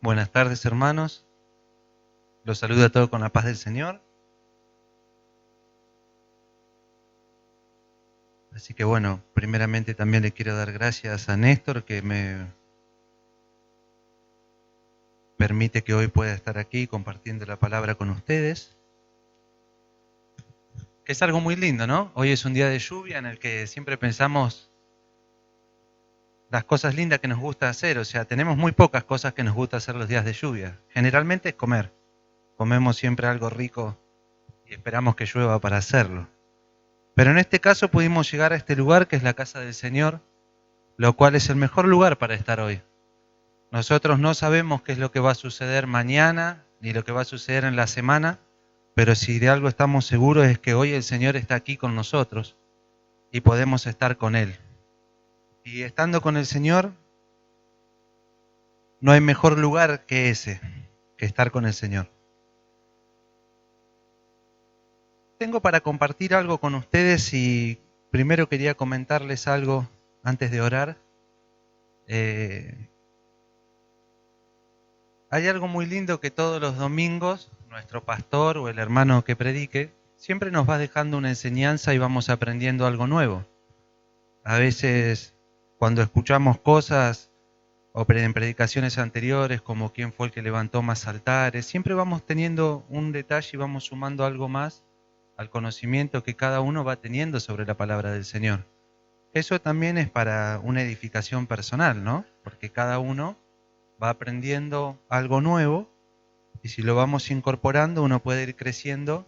Buenas tardes, hermanos. Los saludo a todos con la paz del Señor. Así que bueno, primeramente también le quiero dar gracias a Néstor que me permite que hoy pueda estar aquí compartiendo la palabra con ustedes. Es algo muy lindo, ¿no? Hoy es un día de lluvia en el que siempre pensamos las cosas lindas que nos gusta hacer. O sea, tenemos muy pocas cosas que nos gusta hacer los días de lluvia. Generalmente es comer. Comemos siempre algo rico y esperamos que llueva para hacerlo. Pero en este caso pudimos llegar a este lugar que es la casa del Señor, lo cual es el mejor lugar para estar hoy. Nosotros no sabemos qué es lo que va a suceder mañana, ni lo que va a suceder en la semana, pero si de algo estamos seguros es que hoy el Señor está aquí con nosotros y podemos estar con Él. Y estando con el Señor, no hay mejor lugar que ese, que estar con el Señor. Tengo para compartir algo con ustedes y primero quería comentarles algo antes de orar. Hay algo muy lindo que todos los domingos nuestro pastor o el hermano que predique siempre nos va dejando una enseñanza y vamos aprendiendo algo nuevo. A veces cuando escuchamos cosas o en predicaciones anteriores como quién fue el que levantó más altares, siempre vamos teniendo un detalle y vamos sumando algo más al conocimiento que cada uno va teniendo sobre la palabra del Señor. Eso también es para una edificación personal, ¿no? Porque cada uno va aprendiendo algo nuevo y si lo vamos incorporando uno puede ir creciendo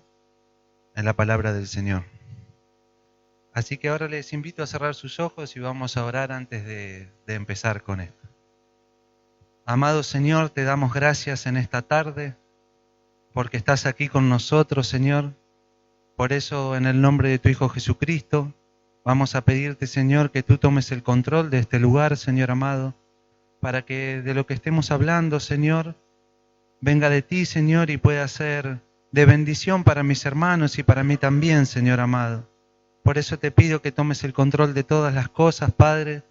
en la palabra del Señor. Así que ahora les invito a cerrar sus ojos y vamos a orar antes de empezar con esto. Amado Señor, te damos gracias en esta tarde porque estás aquí con nosotros, Señor. Por eso, en el nombre de tu Hijo Jesucristo, vamos a pedirte, Señor, que tú tomes el control de este lugar, Señor amado, para que de lo que estemos hablando, Señor, venga de ti, Señor, y pueda ser de bendición para mis hermanos y para mí también, Señor amado. Por eso te pido que tomes el control de todas las cosas, Padre,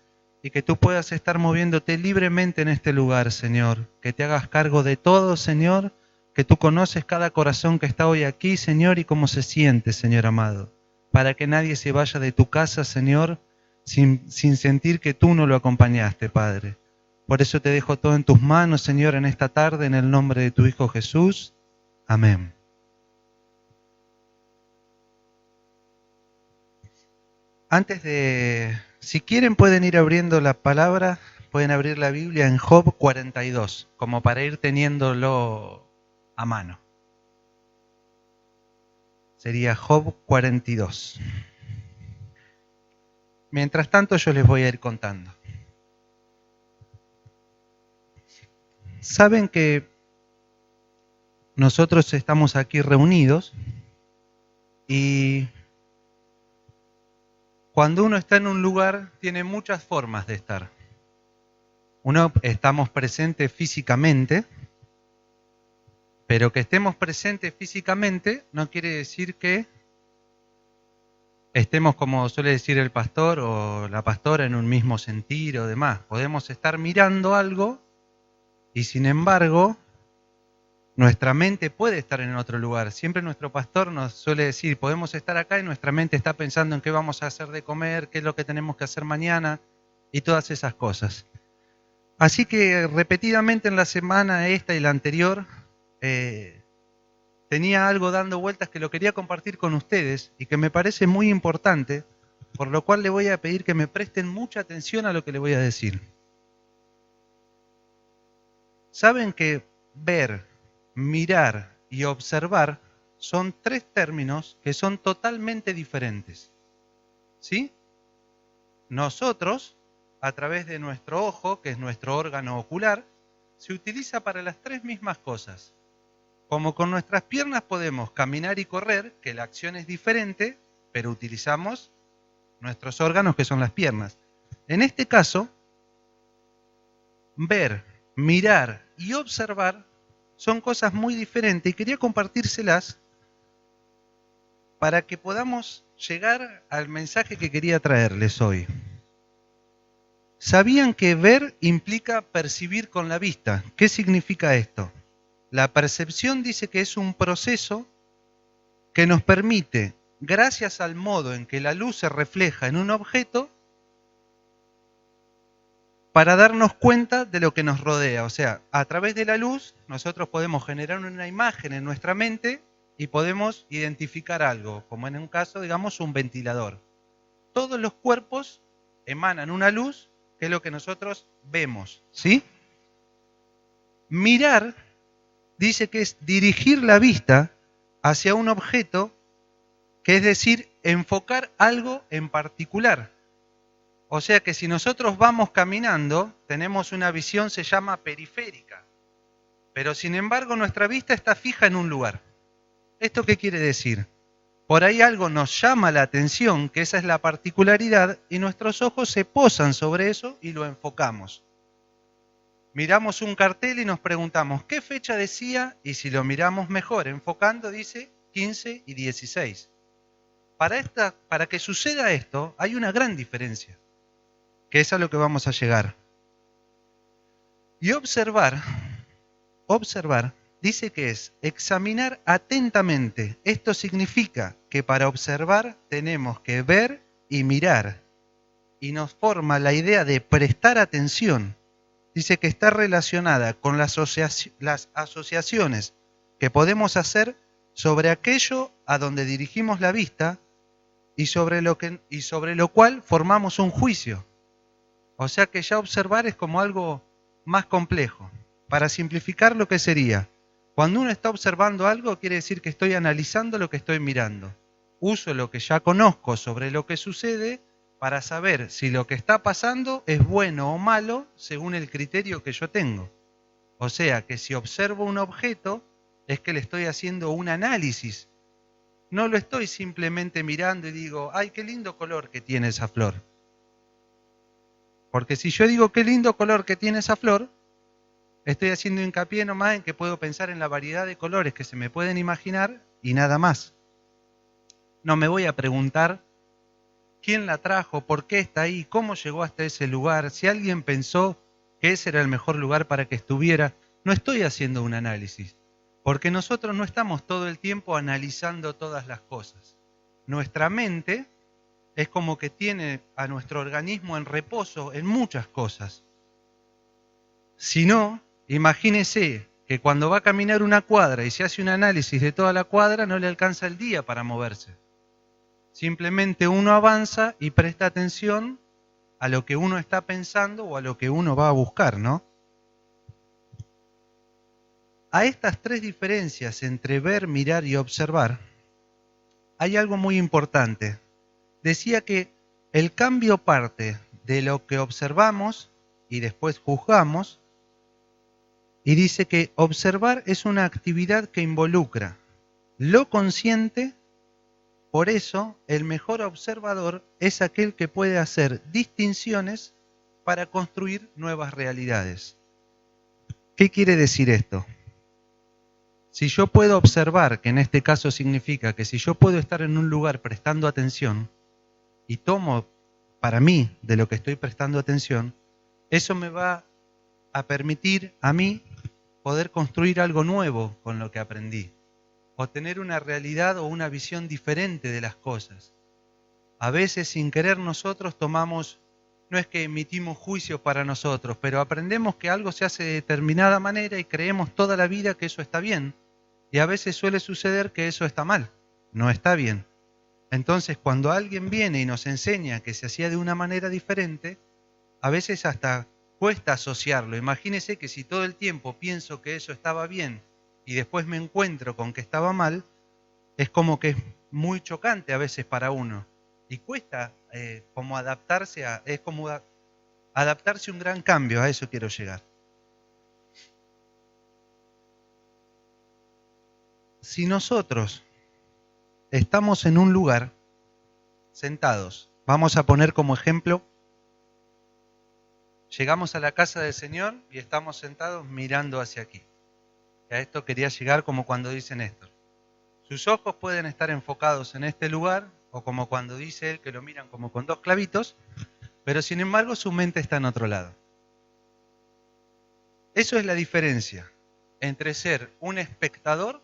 y que tú puedas estar moviéndote libremente en este lugar, Señor. Que te hagas cargo de todo, Señor, que tú conoces cada corazón que está hoy aquí, Señor, y cómo se siente, Señor amado. Para que nadie se vaya de tu casa, Señor, sin sentir que tú no lo acompañaste, Padre. Por eso te dejo todo en tus manos, Señor, en esta tarde, en el nombre de tu Hijo Jesús. Amén. Antes de, si quieren pueden ir abriendo la palabra, pueden abrir la Biblia en Job 42, como para ir teniéndolo a mano. Sería Job 42. Mientras tanto yo les voy a ir contando. Saben que nosotros estamos aquí reunidos y cuando uno está en un lugar tiene muchas formas de estar. Uno estamos presentes físicamente, pero que estemos presentes físicamente no quiere decir que estemos, como suele decir el pastor o la pastora, en un mismo sentir o demás. Podemos estar mirando algo y sin embargo nuestra mente puede estar en otro lugar. Siempre nuestro pastor nos suele decir, podemos estar acá y nuestra mente está pensando en qué vamos a hacer de comer, qué es lo que tenemos que hacer mañana y todas esas cosas. Así que repetidamente en la semana esta y la anterior tenía algo dando vueltas que lo quería compartir con ustedes y que me parece muy importante, por lo cual le voy a pedir que me presten mucha atención a lo que le voy a decir. Saben que ver, mirar y observar son tres términos que son totalmente diferentes. ¿Sí? Nosotros, a través de nuestro ojo, que es nuestro órgano ocular, se utiliza para las tres mismas cosas. Como con nuestras piernas podemos caminar y correr, que la acción es diferente, pero utilizamos nuestros órganos que son las piernas. En este caso, ver, mirar y observar son cosas muy diferentes y quería compartírselas para que podamos llegar al mensaje que quería traerles hoy. ¿Sabían que ver implica percibir con la vista? ¿Qué significa esto? La percepción dice que es un proceso que nos permite, gracias al modo en que la luz se refleja en un objeto, para darnos cuenta de lo que nos rodea. O sea, a través de la luz nosotros podemos generar una imagen en nuestra mente y podemos identificar algo, como en un caso, digamos, un ventilador. Todos los cuerpos emanan una luz que es lo que nosotros vemos, ¿sí? Mirar dice que es dirigir la vista hacia un objeto, que es decir, enfocar algo en particular. O sea que si nosotros vamos caminando, tenemos una visión, se llama periférica, pero sin embargo nuestra vista está fija en un lugar. ¿Esto qué quiere decir? Por ahí algo nos llama la atención, que esa es la particularidad, y nuestros ojos se posan sobre eso y lo enfocamos. Miramos un cartel y nos preguntamos, ¿qué fecha decía? Y si lo miramos mejor, enfocando, dice 15 y 16. Para que suceda esto, hay una gran diferencia, que es a lo que vamos a llegar. Y observar, dice que es examinar atentamente. Esto significa que para observar tenemos que ver y mirar. Y nos forma la idea de prestar atención. Dice que está relacionada con las asociaciones que podemos hacer sobre aquello a donde dirigimos la vista y sobre lo cual formamos un juicio. O sea que ya observar es como algo más complejo. Para simplificar, lo que sería, cuando uno está observando algo, quiere decir que estoy analizando lo que estoy mirando. Uso lo que ya conozco sobre lo que sucede para saber si lo que está pasando es bueno o malo según el criterio que yo tengo. O sea que si observo un objeto, es que le estoy haciendo un análisis. No lo estoy simplemente mirando y digo, ¡ay, qué lindo color que tiene esa flor! Porque si yo digo qué lindo color que tiene esa flor, estoy haciendo hincapié nomás en que puedo pensar en la variedad de colores que se me pueden imaginar y nada más. No me voy a preguntar quién la trajo, por qué está ahí, cómo llegó hasta ese lugar, si alguien pensó que ese era el mejor lugar para que estuviera. No estoy haciendo un análisis, porque nosotros no estamos todo el tiempo analizando todas las cosas. Nuestra mente es como que tiene a nuestro organismo en reposo en muchas cosas. Si no, imagínese que cuando va a caminar una cuadra y se hace un análisis de toda la cuadra, no le alcanza el día para moverse. Simplemente uno avanza y presta atención a lo que uno está pensando o a lo que uno va a buscar, ¿no? A estas tres diferencias entre ver, mirar y observar, hay algo muy importante. Decía que el cambio parte de lo que observamos y después juzgamos, y dice que observar es una actividad que involucra lo consciente. Por eso, el mejor observador es aquel que puede hacer distinciones para construir nuevas realidades. ¿Qué quiere decir esto? Si yo puedo observar, que en este caso significa que si yo puedo estar en un lugar prestando atención y tomo para mí de lo que estoy prestando atención, eso me va a permitir a mí poder construir algo nuevo con lo que aprendí, o tener una realidad o una visión diferente de las cosas. A veces sin querer nosotros tomamos, no es que emitimos juicio para nosotros, pero aprendemos que algo se hace de determinada manera y creemos toda la vida que eso está bien. Y a veces suele suceder que eso está mal, no está bien. Entonces cuando alguien viene y nos enseña que se hacía de una manera diferente, a veces hasta cuesta asociarlo. Imagínese que si todo el tiempo pienso que eso estaba bien y después me encuentro con que estaba mal, es como que es muy chocante a veces para uno. Y cuesta como adaptarse es como adaptarse a un gran cambio, a eso quiero llegar. Si nosotros estamos en un lugar sentados, vamos a poner como ejemplo, llegamos a la casa del Señor y estamos sentados mirando hacia aquí. Y a esto quería llegar como cuando dice Néstor. Sus ojos pueden estar enfocados en este lugar, o como cuando dice él que lo miran como con dos clavitos, pero sin embargo su mente está en otro lado. Eso es la diferencia entre ser un espectador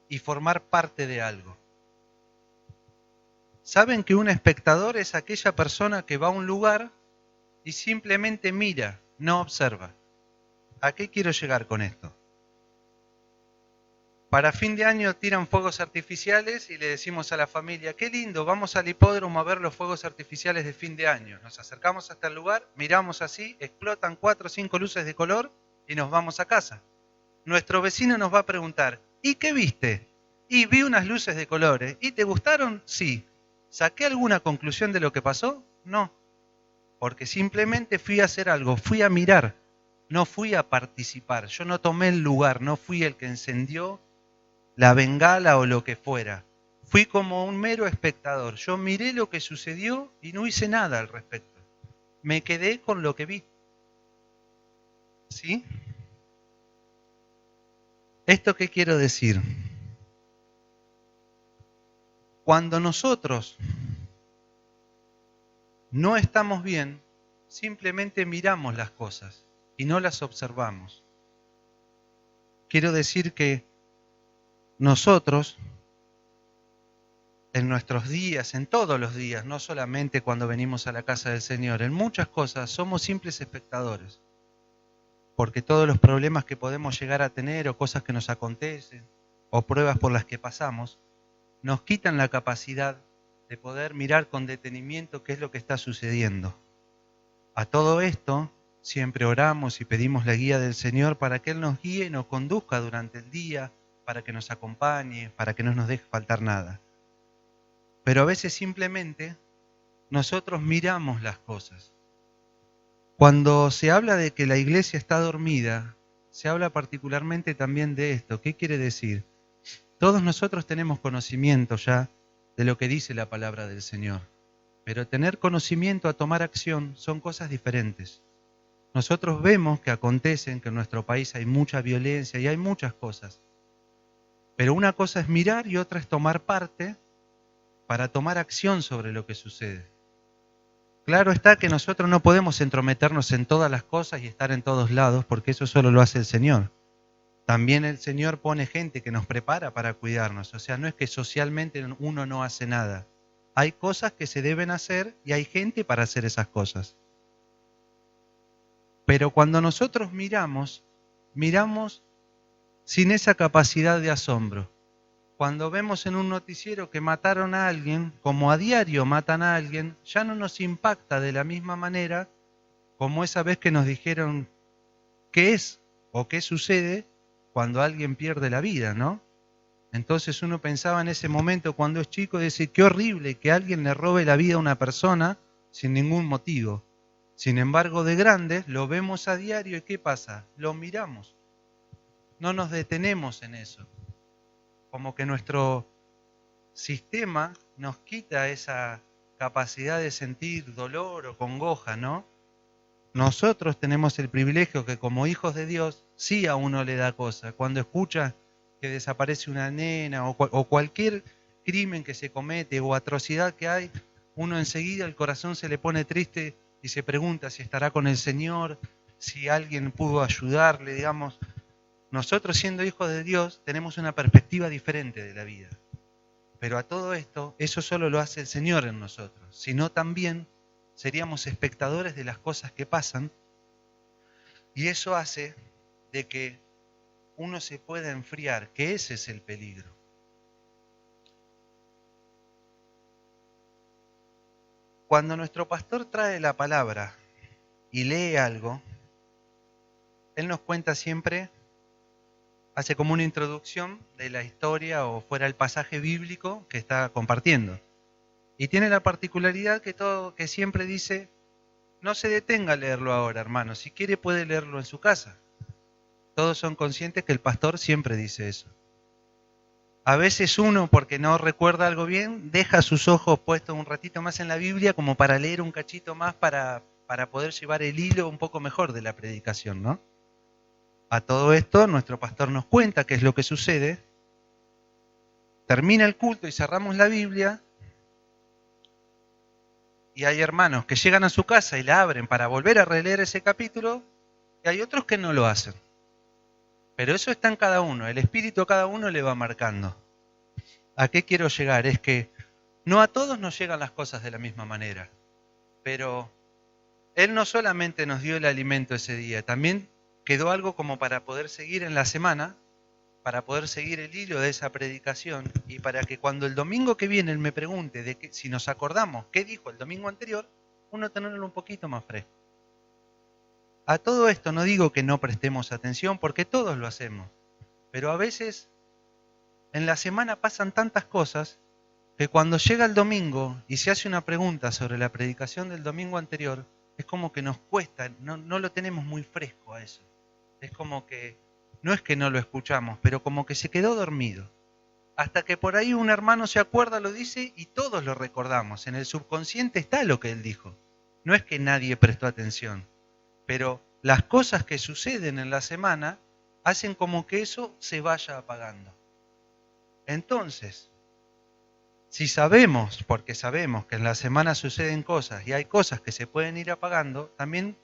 y formar parte de algo. ¿Saben que un espectador es aquella persona que va a un lugar y simplemente mira, no observa? ¿A qué quiero llegar con esto? Para fin de año tiran fuegos artificiales y le decimos a la familia, qué lindo, vamos al hipódromo a ver los fuegos artificiales de fin de año. Nos acercamos hasta el lugar, miramos así, explotan 4 o 5 luces de color y nos vamos a casa. Nuestro vecino nos va a preguntar, ¿y qué viste? Y vi unas luces de colores. ¿Y te gustaron? Sí. ¿Saqué alguna conclusión de lo que pasó? No. Porque simplemente fui a hacer algo, fui a mirar, no fui a participar. Yo no tomé el lugar, no fui el que encendió la bengala o lo que fuera. Fui como un mero espectador. Yo miré lo que sucedió y no hice nada al respecto. Me quedé con lo que vi. ¿Sí? ¿Esto qué quiero decir? Cuando nosotros no estamos bien, simplemente miramos las cosas y no las observamos. Quiero decir que nosotros, en nuestros días, en todos los días, no solamente cuando venimos a la casa del Señor, en muchas cosas somos simples espectadores. Porque todos los problemas que podemos llegar a tener o cosas que nos acontecen o pruebas por las que pasamos, nos quitan la capacidad de poder mirar con detenimiento qué es lo que está sucediendo. A todo esto, siempre oramos y pedimos la guía del Señor para que Él nos guíe y nos conduzca durante el día, para que nos acompañe, para que no nos deje faltar nada. Pero a veces simplemente nosotros miramos las cosas. Cuando se habla de que la iglesia está dormida, se habla particularmente también de esto. ¿Qué quiere decir? Todos nosotros tenemos conocimiento ya de lo que dice la palabra del Señor, pero tener conocimiento a tomar acción son cosas diferentes. Nosotros vemos que acontecen, que en nuestro país hay mucha violencia y hay muchas cosas, pero una cosa es mirar y otra es tomar parte para tomar acción sobre lo que sucede. Claro está que nosotros no podemos entrometernos en todas las cosas y estar en todos lados, porque eso solo lo hace el Señor. También el Señor pone gente que nos prepara para cuidarnos. O sea, no es que socialmente uno no hace nada. Hay cosas que se deben hacer y hay gente para hacer esas cosas. Pero cuando nosotros miramos sin esa capacidad de asombro. Cuando vemos en un noticiero que mataron a alguien, como a diario matan a alguien, ya no nos impacta de la misma manera como esa vez que nos dijeron qué es o qué sucede cuando alguien pierde la vida, ¿no? Entonces uno pensaba en ese momento cuando es chico, decir, qué horrible que alguien le robe la vida a una persona sin ningún motivo. Sin embargo, de grandes lo vemos a diario y ¿qué pasa? Lo miramos. No nos detenemos en eso. Como que nuestro sistema nos quita esa capacidad de sentir dolor o congoja, ¿no? Nosotros tenemos el privilegio que como hijos de Dios, sí a uno le da cosa. Cuando escucha que desaparece una nena o cualquier crimen que se comete o atrocidad que hay, uno enseguida el corazón se le pone triste y se pregunta si estará con el Señor, si alguien pudo ayudarle, digamos. Nosotros siendo hijos de Dios tenemos una perspectiva diferente de la vida. Pero a todo esto, eso solo lo hace el Señor en nosotros. Sino también seríamos espectadores de las cosas que pasan. Y eso hace de que uno se pueda enfriar, que ese es el peligro. Cuando nuestro pastor trae la palabra y lee algo, él nos cuenta siempre, hace como una introducción de la historia o fuera el pasaje bíblico que está compartiendo. Y tiene la particularidad que siempre dice, no se detenga a leerlo ahora, hermano, si quiere puede leerlo en su casa. Todos son conscientes que el pastor siempre dice eso. A veces uno, porque no recuerda algo bien, deja sus ojos puestos un ratito más en la Biblia como para leer un cachito más para poder llevar el hilo un poco mejor de la predicación, ¿no? A todo esto, nuestro pastor nos cuenta qué es lo que sucede. Termina el culto y cerramos la Biblia. y hay hermanos que llegan a su casa y la abren para volver a releer ese capítulo, y hay otros que no lo hacen. Pero eso está en cada uno, el espíritu a cada uno le va marcando. ¿A qué quiero llegar? Es que no a todos nos llegan las cosas de la misma manera, pero Él no solamente nos dio el alimento ese día, también quedó algo como para poder seguir en la semana, para poder seguir el hilo de esa predicación y para que cuando el domingo que viene Él me pregunte de que, si nos acordamos qué dijo el domingo anterior, uno tenerlo un poquito más fresco. A todo esto no digo que no prestemos atención porque todos lo hacemos, pero a veces en la semana pasan tantas cosas que cuando llega el domingo y se hace una pregunta sobre la predicación del domingo anterior, es como que nos cuesta, no lo tenemos muy fresco a eso. Es como que, no es que no lo escuchamos, pero como que se quedó dormido. Hasta que por ahí un hermano se acuerda, lo dice y todos lo recordamos. En el subconsciente está lo que él dijo. No es que nadie prestó atención, pero las cosas que suceden en la semana hacen como que eso se vaya apagando. Entonces, si sabemos, porque sabemos que en la semana suceden cosas y hay cosas que se pueden ir apagando, también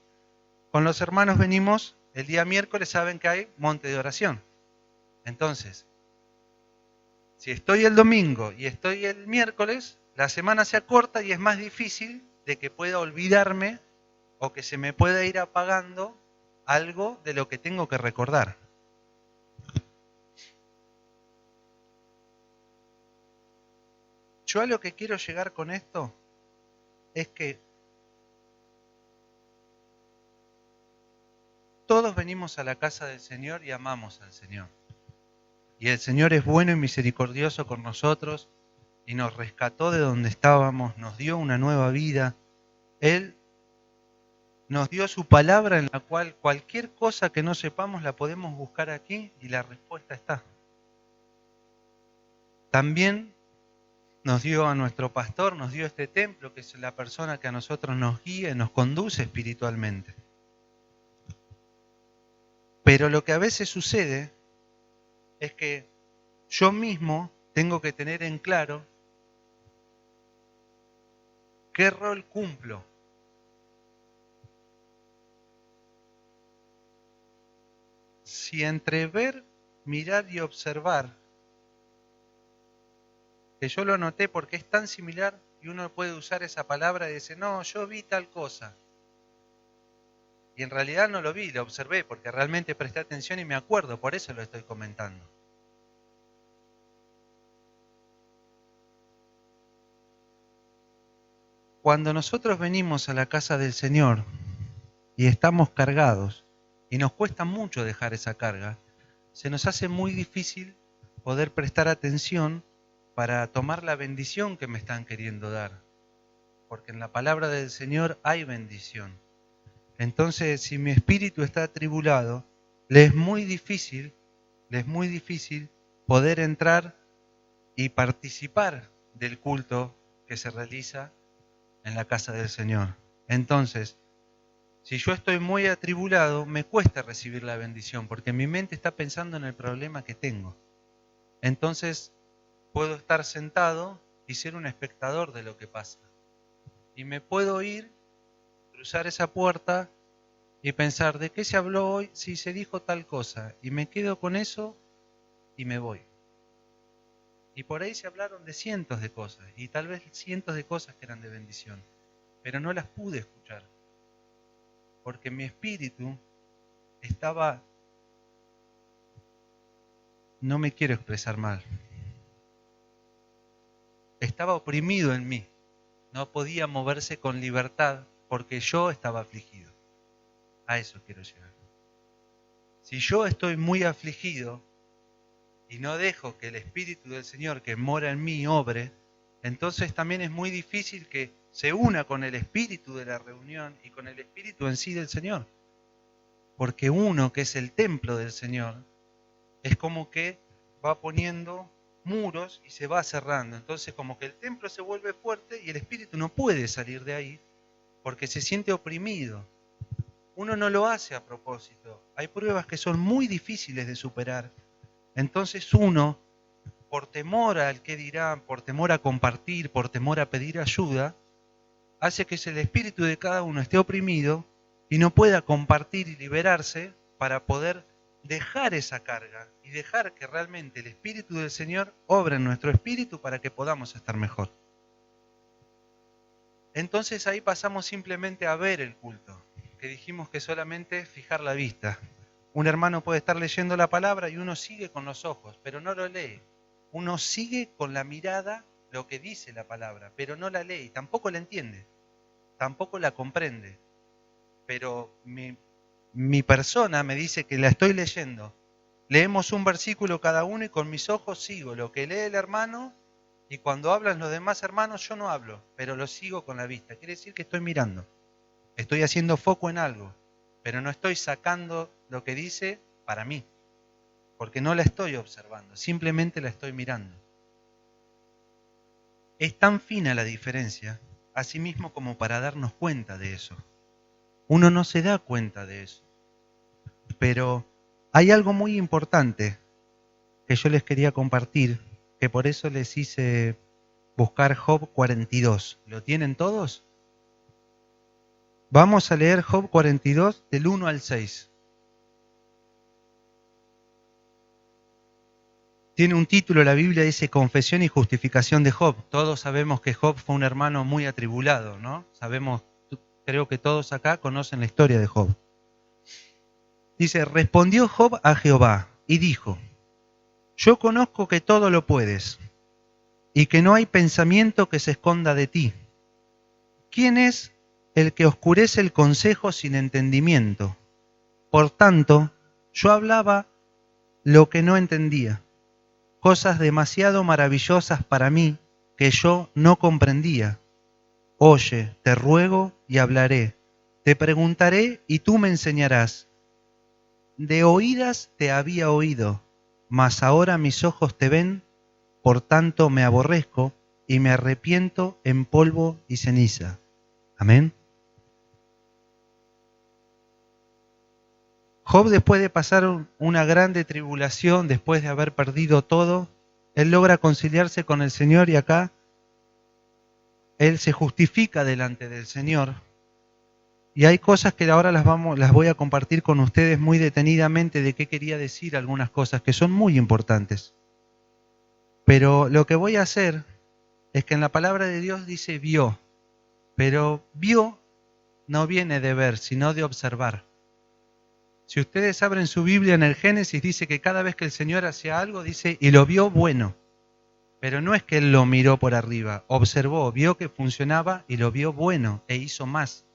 con los hermanos venimos, el día miércoles saben que hay monte de oración. Entonces, si estoy el domingo y estoy el miércoles, la semana se acorta y es más difícil de que pueda olvidarme o que se me pueda ir apagando algo de lo que tengo que recordar. Yo a lo que quiero llegar con esto es que todos venimos a la casa del Señor y amamos al Señor. Y el Señor es bueno y misericordioso con nosotros y nos rescató de donde estábamos, nos dio una nueva vida. Él nos dio su palabra en la cual cualquier cosa que no sepamos la podemos buscar aquí y la respuesta está. También nos dio a nuestro pastor, nos dio este templo, que es la persona que a nosotros nos guía y nos conduce espiritualmente. Pero lo que a veces sucede es que yo mismo tengo que tener en claro qué rol cumplo. Si entre ver, mirar y observar, que yo lo anoté porque es tan similar y uno puede usar esa palabra y decir, no, yo vi tal cosa. Y en realidad no lo vi, lo observé porque realmente presté atención y me acuerdo, por eso lo estoy comentando. Cuando nosotros venimos a la casa del Señor y estamos cargados y nos cuesta mucho dejar esa carga, se nos hace muy difícil poder prestar atención para tomar la bendición que me están queriendo dar. Porque en la palabra del Señor hay bendición. Entonces, si mi espíritu está atribulado, le es muy difícil poder entrar y participar del culto que se realiza en la casa del Señor. Entonces, si yo estoy muy atribulado, me cuesta recibir la bendición, porque mi mente está pensando en el problema que tengo. Entonces, puedo estar sentado y ser un espectador de lo que pasa. Y me puedo ir, cruzar esa puerta y pensar, ¿de qué se habló hoy? Si se dijo tal cosa. Y me quedo con eso y me voy. Y por ahí se hablaron de cientos de cosas, y tal vez cientos de cosas que eran de bendición, pero no las pude escuchar, porque mi espíritu estaba, no me quiero expresar mal, estaba oprimido en mí, no podía moverse con libertad porque yo estaba afligido. A eso quiero llegar. Si yo estoy muy afligido y no dejo que el Espíritu del Señor que mora en mí obre, entonces también es muy difícil que se una con el espíritu de la reunión y con el espíritu en sí del Señor. Porque uno que es el templo del Señor es como que va poniendo muros y se va cerrando. Entonces como que el templo se vuelve fuerte y el espíritu no puede salir de ahí porque se siente oprimido. Uno no lo hace a propósito. Hay pruebas que son muy difíciles de superar. Entonces uno, por temor al qué dirán, por temor a compartir, por temor a pedir ayuda, hace que el espíritu de cada uno esté oprimido y no pueda compartir y liberarse para poder dejar esa carga y dejar que realmente el Espíritu del Señor obre en nuestro espíritu para que podamos estar mejor. Entonces ahí pasamos simplemente a ver el culto, que dijimos que solamente fijar la vista. Un hermano puede estar leyendo la palabra y uno sigue con los ojos, pero no lo lee. Uno sigue con la mirada lo que dice la palabra, pero no la lee, tampoco la entiende, tampoco la comprende. Pero mi persona me dice que la estoy leyendo. Leemos un versículo cada uno y con mis ojos sigo lo que lee el hermano, y cuando hablan los demás hermanos yo no hablo, pero lo sigo con la vista. Quiere decir que estoy mirando, estoy haciendo foco en algo, pero no estoy sacando lo que dice para mí, porque no la estoy observando, simplemente la estoy mirando. Es tan fina la diferencia, asimismo, como para darnos cuenta de eso. Uno no se da cuenta de eso. Pero hay algo muy importante que yo les quería compartir, que por eso les hice buscar Job 42. ¿Lo tienen todos? Vamos a leer Job 42 del 1 al 6. Tiene un título, la Biblia dice Confesión y Justificación de Job. Todos sabemos que Job fue un hermano muy atribulado, ¿no? Creo que todos acá conocen la historia de Job. Dice, respondió Job a Jehová y dijo, yo conozco que todo lo puedes y que no hay pensamiento que se esconda de ti. ¿Quién es el que oscurece el consejo sin entendimiento? Por tanto, yo hablaba lo que no entendía, cosas demasiado maravillosas para mí que yo no comprendía. Oye, te ruego y hablaré, te preguntaré y tú me enseñarás. De oídas te había oído, mas ahora mis ojos te ven, por tanto me aborrezco y me arrepiento en polvo y ceniza. Amén. Job, después de pasar una grande tribulación, después de haber perdido todo, él logra conciliarse con el Señor y acá él se justifica delante del Señor. Y hay cosas que ahora las voy a compartir con ustedes muy detenidamente de qué quería decir algunas cosas que son muy importantes. Pero lo que voy a hacer es que en la palabra de Dios dice vio, pero vio no viene de ver, sino de observar. Si ustedes abren su Biblia en el Génesis, dice que cada vez que el Señor hacía algo, dice, y lo vio bueno. Pero no es que Él lo miró por arriba, observó, vio que funcionaba y lo vio bueno e hizo más.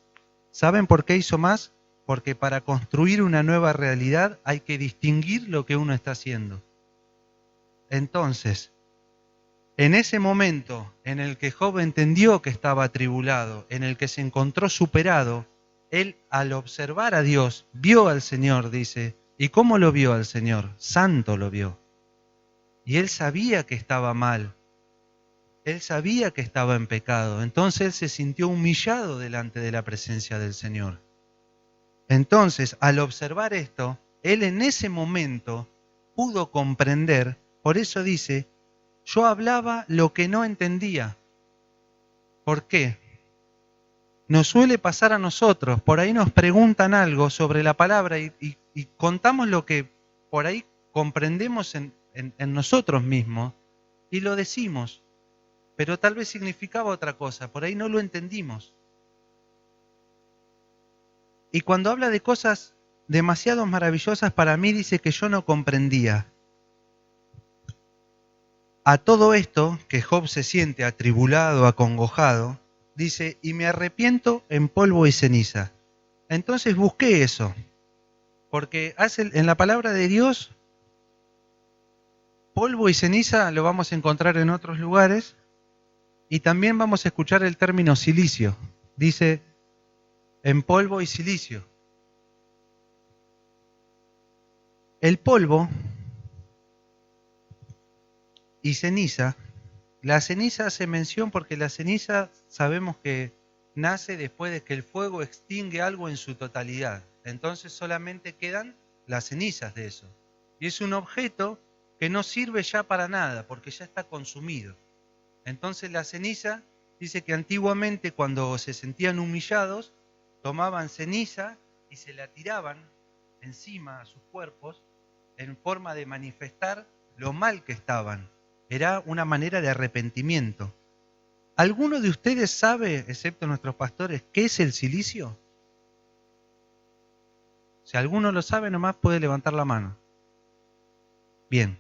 ¿Saben por qué hizo más? Porque para construir una nueva realidad hay que distinguir lo que uno está haciendo. Entonces, en ese momento en el que Job entendió que estaba atribulado, en el que se encontró superado, él al observar a Dios, vio al Señor, dice. ¿Y cómo lo vio al Señor? Santo lo vio. Y él sabía que estaba mal. Él sabía que estaba en pecado. Entonces él se sintió humillado delante de la presencia del Señor. Entonces, al observar esto, él en ese momento pudo comprender. Por eso dice, yo hablaba lo que no entendía. ¿Por qué? Nos suele pasar a nosotros, por ahí nos preguntan algo sobre la palabra y contamos lo que por ahí comprendemos en nosotros mismos y lo decimos, pero tal vez significaba otra cosa, por ahí no lo entendimos. Y cuando habla de cosas demasiado maravillosas para mí, dice que yo no comprendía. A todo esto, que Job se siente atribulado, acongojado, dice, y me arrepiento en polvo y ceniza. Entonces busqué eso, porque en la palabra de Dios, polvo y ceniza lo vamos a encontrar en otros lugares, y también vamos a escuchar el término silicio. Dice, en polvo y silicio. El polvo y ceniza, la ceniza hace mención porque la ceniza sabemos que nace después de que el fuego extingue algo en su totalidad. Entonces solamente quedan las cenizas de eso. Y es un objeto que no sirve ya para nada porque ya está consumido. Entonces la ceniza Dice que antiguamente cuando se sentían humillados, tomaban ceniza y se la tiraban encima a sus cuerpos en forma de manifestar lo mal que estaban. Era una manera de arrepentimiento. ¿Alguno de ustedes sabe, excepto nuestros pastores, qué es el cilicio? Si alguno lo sabe, nomás puede levantar la mano. Bien.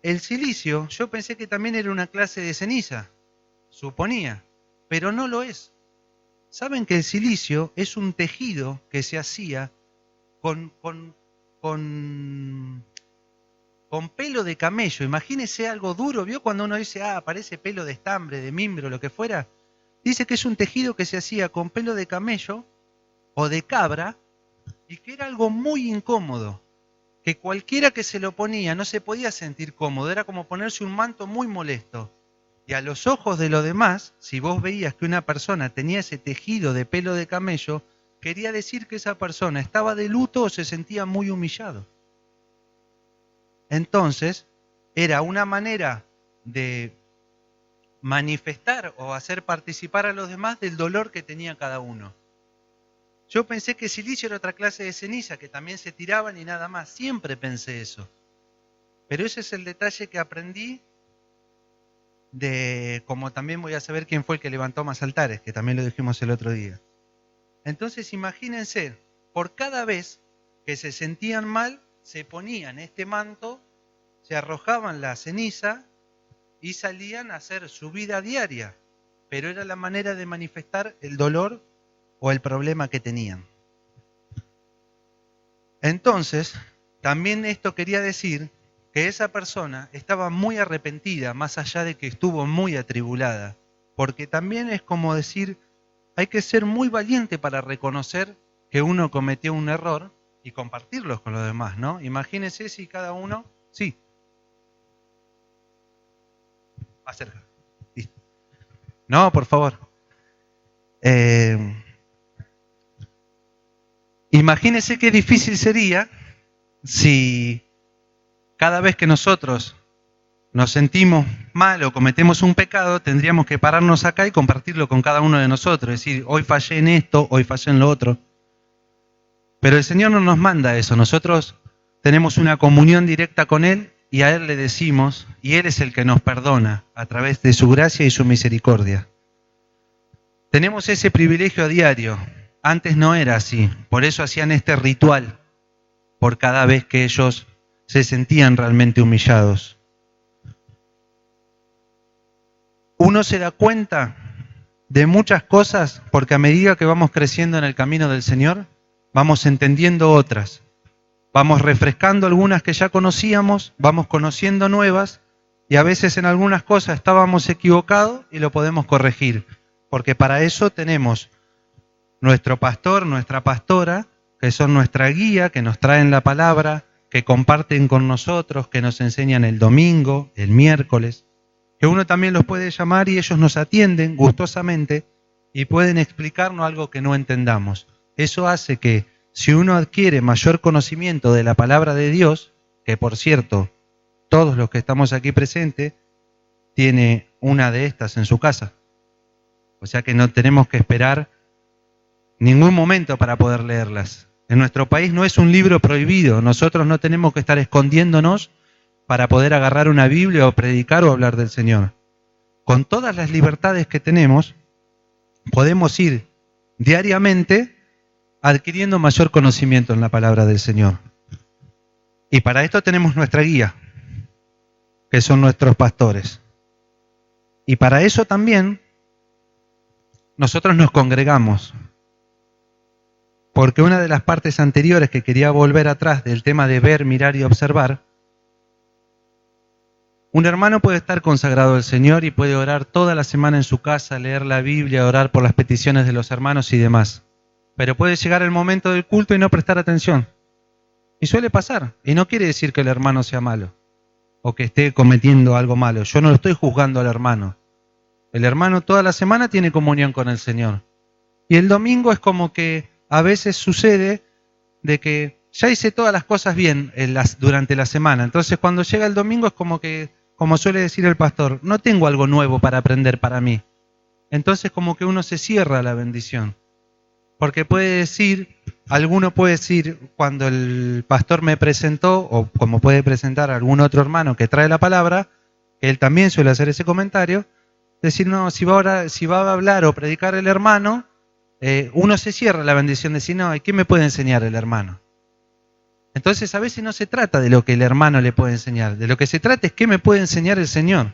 El cilicio, yo pensé que también era una clase de ceniza, suponía, pero no lo es. ¿Saben que el cilicio es un tejido que se hacía con pelo de camello? Imagínese algo duro, ¿vio? Cuando uno dice, parece pelo de estambre, de mimbre o lo que fuera. Dice que es un tejido que se hacía con pelo de camello o de cabra y que era algo muy incómodo, que cualquiera que se lo ponía no se podía sentir cómodo, era como ponerse un manto muy molesto. Y a los ojos de los demás, si vos veías que una persona tenía ese tejido de pelo de camello, quería decir que esa persona estaba de luto o se sentía muy humillado. Entonces, era una manera de manifestar o hacer participar a los demás del dolor que tenía cada uno. Yo pensé que silicio era otra clase de ceniza, que también se tiraban y nada más. Siempre pensé eso. Pero ese es el detalle que aprendí de, como también voy a saber quién fue el que levantó más altares, que también lo dijimos el otro día. Entonces imagínense, por cada vez que se sentían mal, se ponían este manto, se arrojaban la ceniza y salían a hacer su vida diaria. Pero era la manera de manifestar el dolor o el problema que tenían. Entonces, también esto quería decir que esa persona estaba muy arrepentida, más allá de que estuvo muy atribulada, porque también es como decir, hay que ser muy valiente para reconocer que uno cometió un error y compartirlos con los demás, ¿no? Imagínense si cada uno, sí, acerca, listo. No, por favor. Imagínense qué difícil sería si cada vez que nosotros nos sentimos mal o cometemos un pecado, tendríamos que pararnos acá y compartirlo con cada uno de nosotros. Es decir, hoy fallé en esto, hoy fallé en lo otro. Pero el Señor no nos manda eso. Nosotros tenemos una comunión directa con Él y a Él le decimos, y Él es el que nos perdona a través de su gracia y su misericordia. Tenemos ese privilegio a diario. Antes no era así. Por eso hacían este ritual por cada vez que ellos se sentían realmente humillados. Uno se da cuenta de muchas cosas porque a medida que vamos creciendo en el camino del Señor, vamos entendiendo otras. Vamos refrescando algunas que ya conocíamos, vamos conociendo nuevas y a veces en algunas cosas estábamos equivocados y lo podemos corregir. Porque para eso tenemos nuestro pastor, nuestra pastora, que son nuestra guía, que nos traen la palabra, que comparten con nosotros, que nos enseñan el domingo, el miércoles, que uno también los puede llamar y ellos nos atienden gustosamente y pueden explicarnos algo que no entendamos. Eso hace que si uno adquiere mayor conocimiento de la palabra de Dios, que por cierto, todos los que estamos aquí presentes, tiene una de estas en su casa. O sea que no tenemos que esperar ningún momento para poder leerlas. En nuestro país no es un libro prohibido, nosotros no tenemos que estar escondiéndonos para poder agarrar una Biblia o predicar o hablar del Señor. Con todas las libertades que tenemos, podemos ir diariamente adquiriendo mayor conocimiento en la palabra del Señor. Y para esto tenemos nuestra guía, que son nuestros pastores. Y para eso también nosotros nos congregamos. Porque una de las partes anteriores que quería volver atrás del tema de ver, mirar y observar, un hermano puede estar consagrado al Señor y puede orar toda la semana en su casa, leer la Biblia, orar por las peticiones de los hermanos y demás. Pero puede llegar el momento del culto y no prestar atención. Y suele pasar. Y no quiere decir que el hermano sea malo o que esté cometiendo algo malo. Yo no lo estoy juzgando al hermano. El hermano toda la semana tiene comunión con el Señor. Y el domingo es como que a veces sucede de que ya hice todas las cosas bien durante la semana. Entonces cuando llega el domingo es como que como suele decir el pastor, no tengo algo nuevo para aprender para mí. Entonces como que uno se cierra a la bendición. Porque alguno puede decir, cuando el pastor me presentó, o como puede presentar a algún otro hermano que trae la palabra, que él también suele hacer ese comentario, decir, no, si va a hablar o predicar el hermano, uno se cierra a la bendición de decir, no, ¿y qué me puede enseñar el hermano? Entonces a veces no se trata de lo que el hermano le puede enseñar, de lo que se trata es qué me puede enseñar el Señor.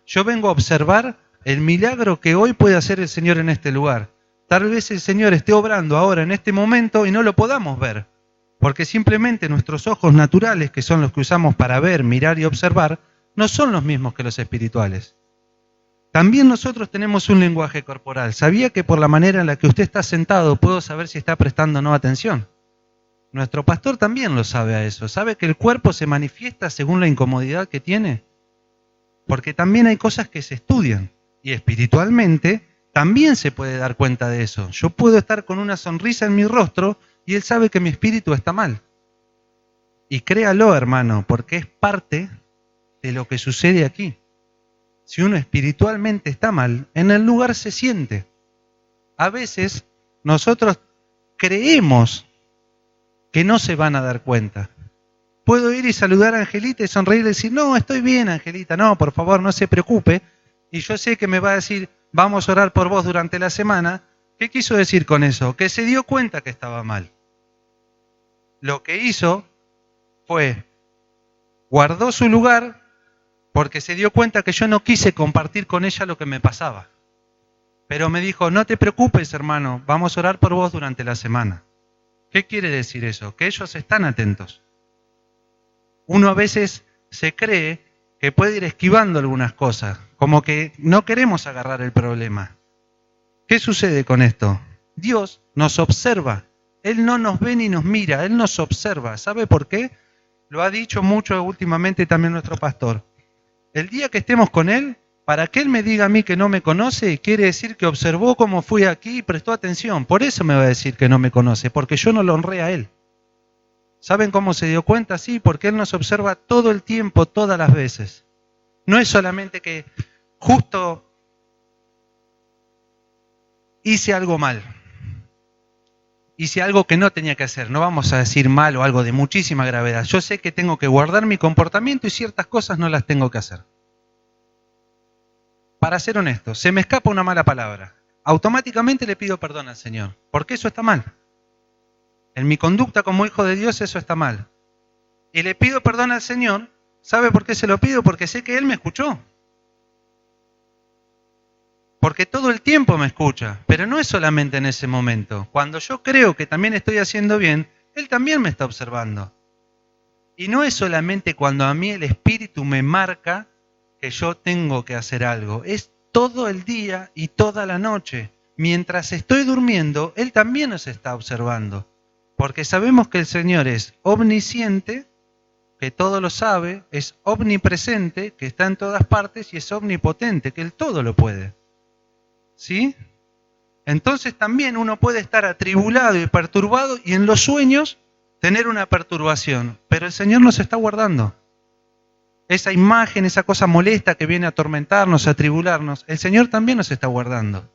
Yo vengo a observar el milagro que hoy puede hacer el Señor en este lugar. Tal vez el Señor esté obrando ahora en este momento y no lo podamos ver, porque simplemente nuestros ojos naturales, que son los que usamos para ver, mirar y observar, no son los mismos que los espirituales. También nosotros tenemos un lenguaje corporal. ¿Sabía que por la manera en la que usted está sentado puedo saber si está prestando o no atención? Nuestro pastor también lo sabe a eso. ¿Sabe que el cuerpo se manifiesta según la incomodidad que tiene? Porque también hay cosas que se estudian y espiritualmente también se puede dar cuenta de eso. Yo puedo estar con una sonrisa en mi rostro y él sabe que mi espíritu está mal. Y créalo, hermano, porque es parte de lo que sucede aquí. Si uno espiritualmente está mal, en el lugar se siente. A veces nosotros creemos que no se van a dar cuenta. Puedo ir y saludar a Angelita y sonreír y decir, no, estoy bien, Angelita, no, por favor, no se preocupe. Y yo sé que me va a decir, vamos a orar por vos durante la semana. ¿Qué quiso decir con eso? Que se dio cuenta que estaba mal. Lo que hizo fue, guardó su lugar porque se dio cuenta que yo no quise compartir con ella lo que me pasaba. Pero me dijo, no te preocupes, hermano, vamos a orar por vos durante la semana. ¿Qué quiere decir eso? Que ellos están atentos. Uno a veces se cree que puede ir esquivando algunas cosas, como que no queremos agarrar el problema. ¿Qué sucede con esto? Dios nos observa. Él no nos ve ni nos mira, Él nos observa. ¿Sabe por qué? Lo ha dicho mucho últimamente también nuestro pastor. El día que estemos con Él, para que Él me diga a mí que no me conoce, quiere decir que observó cómo fui aquí y prestó atención. Por eso me va a decir que no me conoce, porque yo no lo honré a Él. ¿Saben cómo se dio cuenta? Sí, porque Él nos observa todo el tiempo, todas las veces. No es solamente que justo hice algo mal, hice algo que no tenía que hacer. No vamos a decir mal o algo de muchísima gravedad. Yo sé que tengo que guardar mi comportamiento y ciertas cosas no las tengo que hacer. Para ser honesto, se me escapa una mala palabra. Automáticamente le pido perdón al Señor, porque eso está mal. En mi conducta como hijo de Dios eso está mal. Y le pido perdón al Señor. ¿Sabe por qué se lo pido? Porque sé que Él me escuchó. Porque todo el tiempo me escucha, pero no es solamente en ese momento. Cuando yo creo que también estoy haciendo bien, Él también me está observando. Y no es solamente cuando a mí el Espíritu me marca que yo tengo que hacer algo. Es todo el día y toda la noche. Mientras estoy durmiendo, Él también nos está observando. Porque sabemos que el Señor es omnisciente, que todo lo sabe, es omnipresente, que está en todas partes, y es omnipotente, que Él todo lo puede. ¿Sí? Entonces también uno puede estar atribulado y perturbado y en los sueños tener una perturbación, pero el Señor nos está guardando. Esa imagen, esa cosa molesta que viene a atormentarnos, a atribularnos, el Señor también nos está guardando.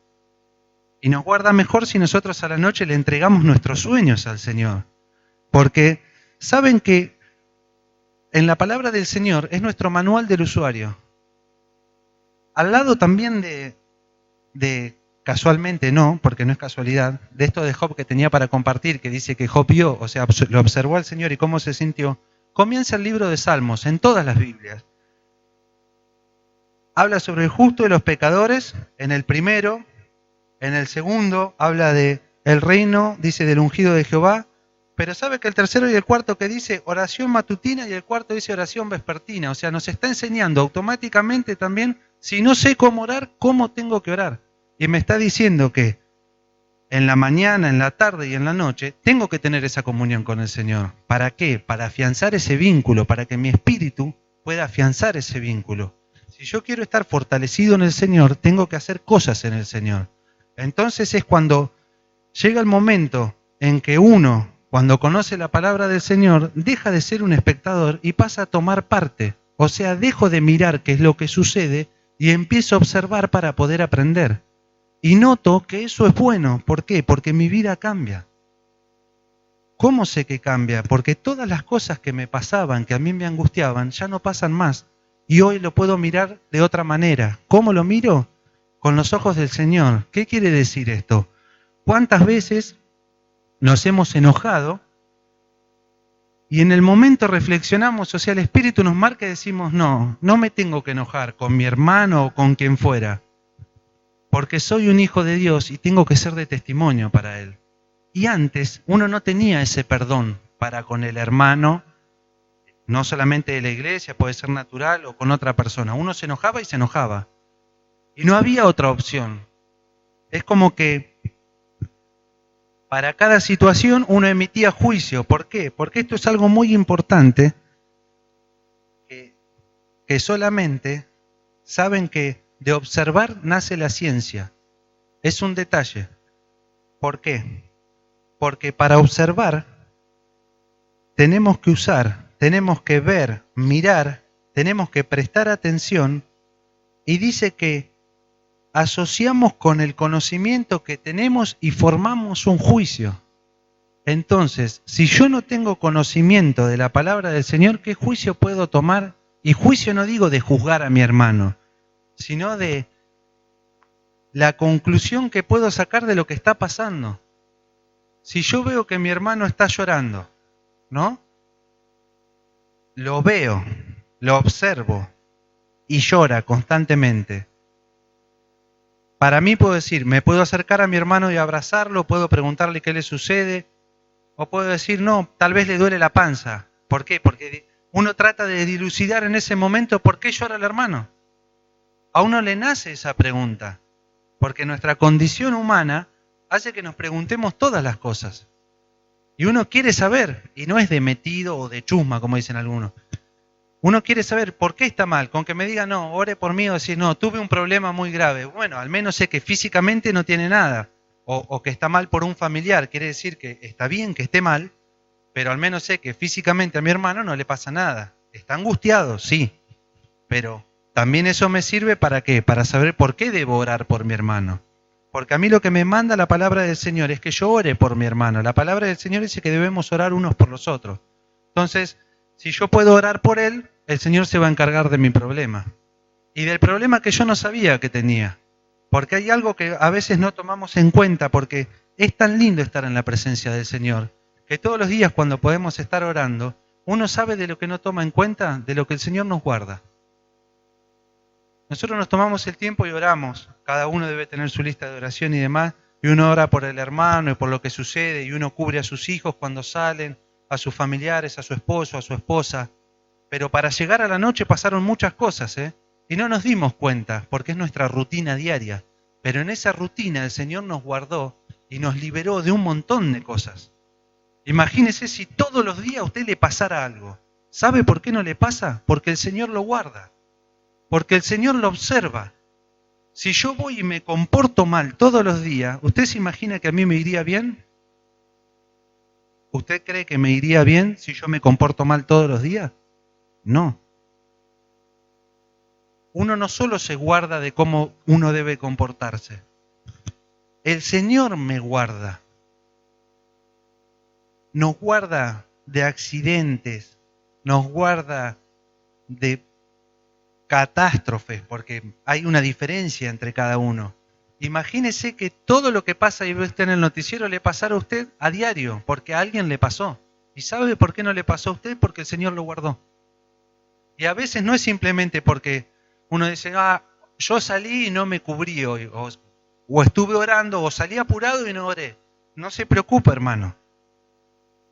Y nos guarda mejor si nosotros a la noche le entregamos nuestros sueños al Señor. Porque saben que en la palabra del Señor es nuestro manual del usuario. Al lado también de casualmente no, porque no es casualidad, de esto de Job que tenía para compartir, que dice que Job vio, o sea, lo observó al Señor y cómo se sintió, comienza el libro de Salmos, en todas las Biblias. Habla sobre el justo y los pecadores, en el primero, en el segundo habla de el reino, dice del ungido de Jehová, pero sabe que el tercero y el cuarto que dice oración matutina y el cuarto dice oración vespertina, o sea, nos está enseñando automáticamente también, si no sé cómo orar, cómo tengo que orar. Y me está diciendo que en la mañana, en la tarde y en la noche tengo que tener esa comunión con el Señor. ¿Para qué? Para afianzar ese vínculo, para que mi espíritu pueda afianzar ese vínculo. Si yo quiero estar fortalecido en el Señor, tengo que hacer cosas en el Señor. Entonces es cuando llega el momento en que uno, cuando conoce la palabra del Señor, deja de ser un espectador y pasa a tomar parte. O sea, dejo de mirar qué es lo que sucede y empiezo a observar para poder aprender. Y noto que eso es bueno. ¿Por qué? Porque mi vida cambia. ¿Cómo sé que cambia? Porque todas las cosas que me pasaban, que a mí me angustiaban, ya no pasan más. Y hoy lo puedo mirar de otra manera. ¿Cómo lo miro? Con los ojos del Señor. ¿Qué quiere decir esto? ¿Cuántas veces nos hemos enojado y en el momento reflexionamos, o sea, el Espíritu nos marca y decimos, no, no me tengo que enojar con mi hermano o con quien fuera, porque soy un hijo de Dios y tengo que ser de testimonio para Él? Y antes uno no tenía ese perdón para con el hermano, no solamente de la iglesia, puede ser natural o con otra persona. Uno se enojaba y se enojaba. Y no había otra opción. Es como que para cada situación uno emitía juicio. ¿Por qué? Porque esto es algo muy importante que solamente saben que de observar nace la ciencia. Es un detalle. ¿Por qué? Porque para observar tenemos que usar, tenemos que ver, mirar, tenemos que prestar atención, y dice que asociamos con el conocimiento que tenemos y formamos un juicio. Entonces, si yo no tengo conocimiento de la palabra del Señor, ¿qué juicio puedo tomar? Y juicio no digo de juzgar a mi hermano, sino de la conclusión que puedo sacar de lo que está pasando. Si yo veo que mi hermano está llorando, ¿no? Lo veo, lo observo y llora constantemente. Para mí puedo decir, me puedo acercar a mi hermano y abrazarlo, puedo preguntarle qué le sucede, o puedo decir, no, tal vez le duele la panza. ¿Por qué? Porque uno trata de dilucidar en ese momento por qué llora el hermano. A uno le nace esa pregunta, porque nuestra condición humana hace que nos preguntemos todas las cosas. Y uno quiere saber, y no es de metido o de chusma, como dicen algunos. Uno quiere saber por qué está mal. Con que me diga, no, ore por mí, o decir, no, tuve un problema muy grave. Bueno, al menos sé que físicamente no tiene nada. O que está mal por un familiar. Quiere decir que está bien que esté mal, pero al menos sé que físicamente a mi hermano no le pasa nada. Está angustiado, sí. Pero también eso me sirve ¿para qué? Para saber por qué debo orar por mi hermano. Porque a mí lo que me manda la palabra del Señor es que yo ore por mi hermano. La palabra del Señor dice que debemos orar unos por los otros. Entonces, si yo puedo orar por él, el Señor se va a encargar de mi problema. Y del problema que yo no sabía que tenía. Porque hay algo que a veces no tomamos en cuenta, porque es tan lindo estar en la presencia del Señor, que todos los días cuando podemos estar orando, uno sabe de lo que no toma en cuenta, de lo que el Señor nos guarda. Nosotros nos tomamos el tiempo y oramos. Cada uno debe tener su lista de oración y demás. Y uno ora por el hermano y por lo que sucede. Y uno cubre a sus hijos cuando salen, a sus familiares, a su esposo, a su esposa. Pero para llegar a la noche pasaron muchas cosas, y no nos dimos cuenta, porque es nuestra rutina diaria. Pero en esa rutina el Señor nos guardó y nos liberó de un montón de cosas. Imagínese si todos los días a usted le pasara algo. ¿Sabe por qué no le pasa? Porque el Señor lo guarda. Porque el Señor lo observa. Si yo voy y me comporto mal todos los días, ¿usted se imagina que a mí me iría bien? ¿Usted cree que me iría bien si yo me comporto mal todos los días? No. Uno no solo se guarda de cómo uno debe comportarse. El Señor me guarda. Nos guarda de accidentes, nos guarda de catástrofes, porque hay una diferencia entre cada uno. Imagínese que todo lo que pasa y ve usted en el noticiero le pasara a usted a diario, porque a alguien le pasó. ¿Y sabe por qué no le pasó a usted? Porque el Señor lo guardó. Y a veces no es simplemente porque uno dice, yo salí y no me cubrí hoy, o estuve orando, o salí apurado y no oré. No se preocupe, hermano,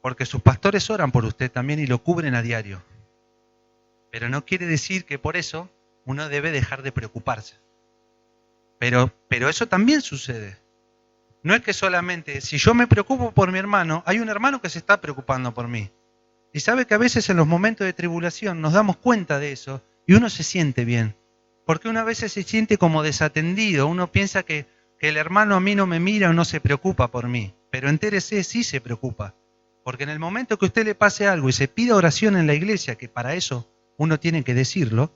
porque sus pastores oran por usted también y lo cubren a diario. Pero no quiere decir que por eso uno debe dejar de preocuparse. Pero eso también sucede. No es que solamente, si yo me preocupo por mi hermano, hay un hermano que se está preocupando por mí. Y sabe que a veces en los momentos de tribulación nos damos cuenta de eso y uno se siente bien. Porque uno a veces se siente como desatendido. Uno piensa que el hermano a mí no me mira o no se preocupa por mí. Pero entérese, sí se preocupa. Porque en el momento que a usted le pase algo y se pida oración en la iglesia, que para eso uno tiene que decirlo,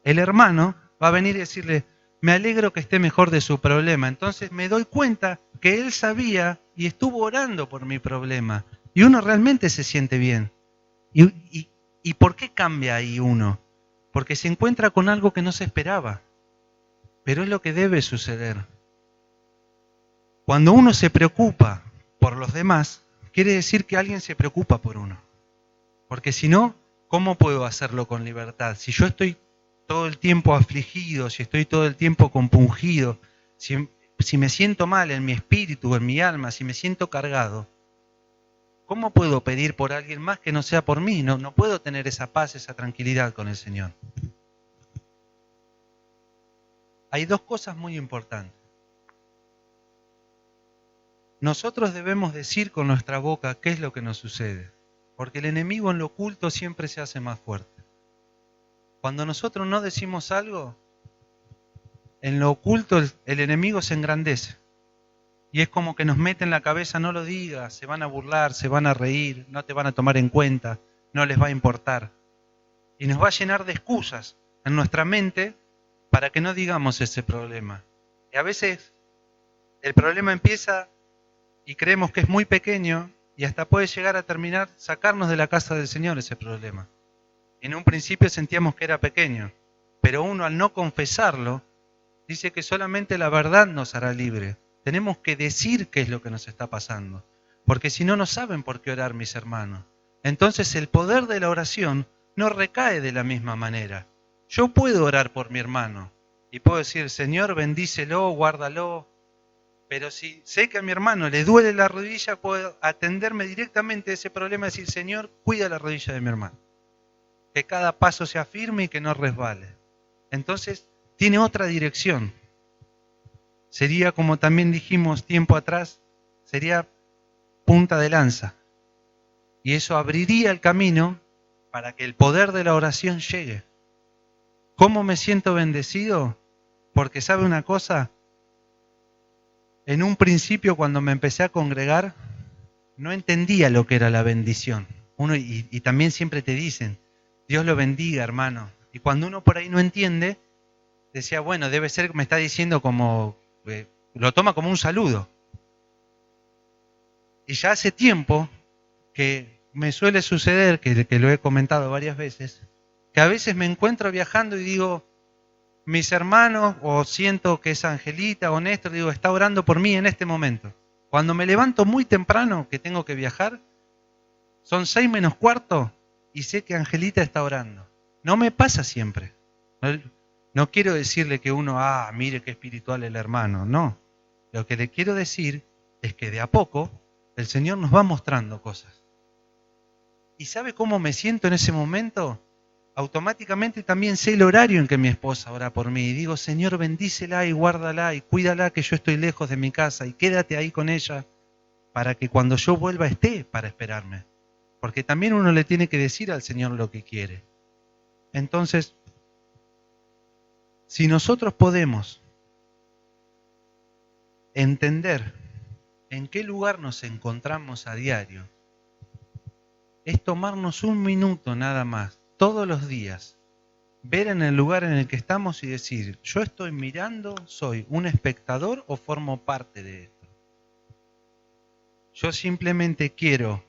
el hermano va a venir y decirle, me alegro que esté mejor de su problema. Entonces me doy cuenta que él sabía y estuvo orando por mi problema. Y uno realmente se siente bien. ¿Y por qué cambia ahí uno? Porque se encuentra con algo que no se esperaba. Pero es lo que debe suceder. Cuando uno se preocupa por los demás, quiere decir que alguien se preocupa por uno. Porque si no, ¿cómo puedo hacerlo con libertad? Si yo estoy todo el tiempo afligido, si estoy todo el tiempo compungido, si me siento mal en mi espíritu, en mi alma, si me siento cargado, ¿cómo puedo pedir por alguien más que no sea por mí? No puedo tener esa paz, esa tranquilidad con el Señor. Hay dos cosas muy importantes. Nosotros debemos decir con nuestra boca qué es lo que nos sucede, porque el enemigo en lo oculto siempre se hace más fuerte. Cuando nosotros no decimos algo, en lo oculto el enemigo se engrandece. Y es como que nos mete en la cabeza, no lo digas, se van a burlar, se van a reír, no te van a tomar en cuenta, no les va a importar. Y nos va a llenar de excusas en nuestra mente para que no digamos ese problema. Y a veces el problema empieza y creemos que es muy pequeño y hasta puede llegar a terminar, sacarnos de la casa del Señor ese problema. En un principio sentíamos que era pequeño, pero uno al no confesarlo, dice que solamente la verdad nos hará libre. Tenemos que decir qué es lo que nos está pasando, porque si no, no saben por qué orar mis hermanos. Entonces el poder de la oración no recae de la misma manera. Yo puedo orar por mi hermano y puedo decir, Señor, bendícelo, guárdalo, pero si sé que a mi hermano le duele la rodilla, puedo atenderme directamente a ese problema y decir, Señor, cuida la rodilla de mi hermano. Que cada paso sea firme y que no resbale. Entonces, tiene otra dirección. Sería, como también dijimos tiempo atrás, sería punta de lanza. Y eso abriría el camino para que el poder de la oración llegue. ¿Cómo me siento bendecido? Porque ¿sabe una cosa? En un principio, cuando me empecé a congregar, no entendía lo que era la bendición. Y también siempre te dicen, Dios lo bendiga, hermano. Y cuando uno por ahí no entiende, decía, bueno, debe ser que me está diciendo como, lo toma como un saludo. Y ya hace tiempo que me suele suceder, que lo he comentado varias veces, que a veces me encuentro viajando y digo, mis hermanos, o siento que es Angelita o Néstor, digo, está orando por mí en este momento. Cuando me levanto muy temprano, que tengo que viajar, son 6 menos cuarto y sé que Angelita está orando. No me pasa siempre. No quiero decirle que uno, mire qué espiritual el hermano. No. Lo que le quiero decir es que de a poco el Señor nos va mostrando cosas. ¿Y sabe cómo me siento en ese momento? Automáticamente también sé el horario en que mi esposa ora por mí. Y digo, Señor, bendícela y guárdala y cuídala, que yo estoy lejos de mi casa, y quédate ahí con ella para que cuando yo vuelva esté para esperarme. Porque también uno le tiene que decir al Señor lo que quiere. Entonces, si nosotros podemos entender en qué lugar nos encontramos a diario, es tomarnos un minuto nada más, todos los días, ver en el lugar en el que estamos y decir, ¿yo estoy mirando, soy un espectador o formo parte de esto? Yo simplemente quiero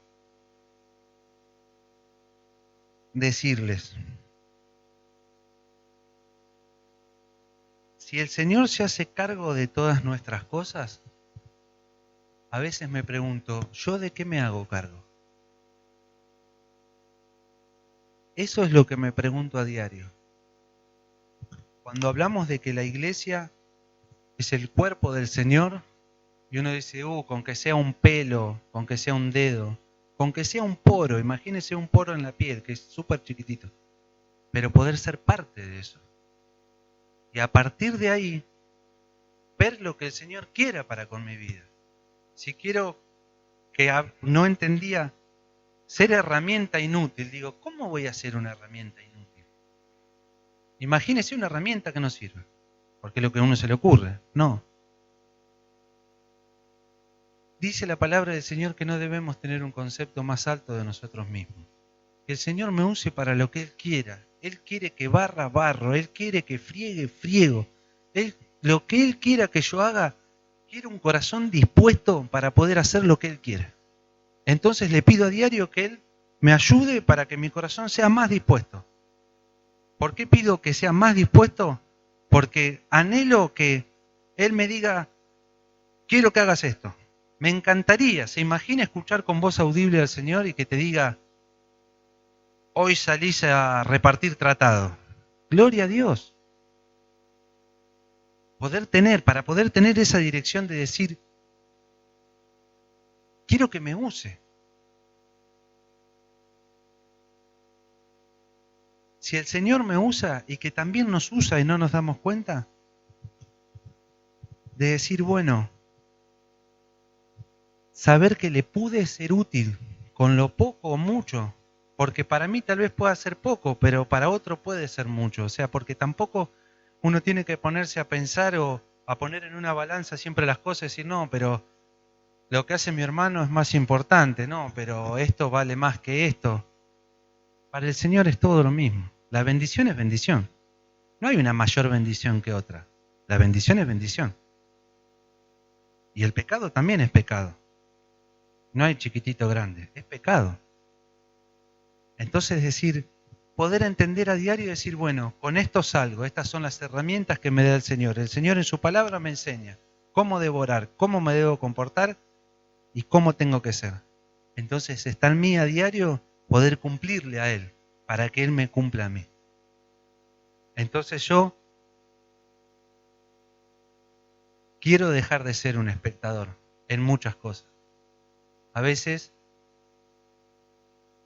decirles, si el Señor se hace cargo de todas nuestras cosas, a veces me pregunto, ¿yo de qué me hago cargo? Eso es lo que me pregunto a diario. Cuando hablamos de que la iglesia es el cuerpo del Señor, y uno dice, con que sea un pelo, con que sea un dedo, con que sea un poro, imagínese un poro en la piel, que es súper chiquitito, pero poder ser parte de eso. Y a partir de ahí, ver lo que el Señor quiera para con mi vida. Si quiero, que no entendía, ser herramienta inútil, digo, ¿cómo voy a ser una herramienta inútil? Imagínese una herramienta que no sirve, porque es lo que a uno se le ocurre. No. Dice la palabra del Señor que no debemos tener un concepto más alto de nosotros mismos. que el Señor me use para lo que Él quiera. Él quiere que barra, barro. Él quiere que friegue, friego. Lo que Él quiera que yo haga, quiero un corazón dispuesto para poder hacer lo que Él quiera. Entonces le pido a diario que Él me ayude para que mi corazón sea más dispuesto. ¿Por qué pido que sea más dispuesto? Porque anhelo que Él me diga, quiero que hagas esto. Me encantaría, se imagina escuchar con voz audible al Señor y que te diga, hoy salís a repartir tratado. Gloria a Dios. Para poder tener esa dirección de decir, quiero que me use. Si el Señor me usa y que también nos usa y no nos damos cuenta, de decir, bueno, saber que le pude ser útil con lo poco o mucho, porque para mí tal vez pueda ser poco, pero para otro puede ser mucho. O sea, porque tampoco uno tiene que ponerse a pensar o a poner en una balanza siempre las cosas y decir, no, pero lo que hace mi hermano es más importante, no, pero esto vale más que esto. Para el Señor es todo lo mismo. La bendición es bendición. No hay una mayor bendición que otra. La bendición es bendición. Y el pecado también es pecado. No hay chiquitito grande, es pecado. Entonces decir, poder entender a diario y decir, bueno, con esto salgo, estas son las herramientas que me da el Señor. El Señor en su palabra me enseña cómo devorar, cómo me debo comportar y cómo tengo que ser. Entonces está en mí a diario poder cumplirle a Él, para que Él me cumpla a mí. Entonces yo quiero dejar de ser un espectador en muchas cosas. A veces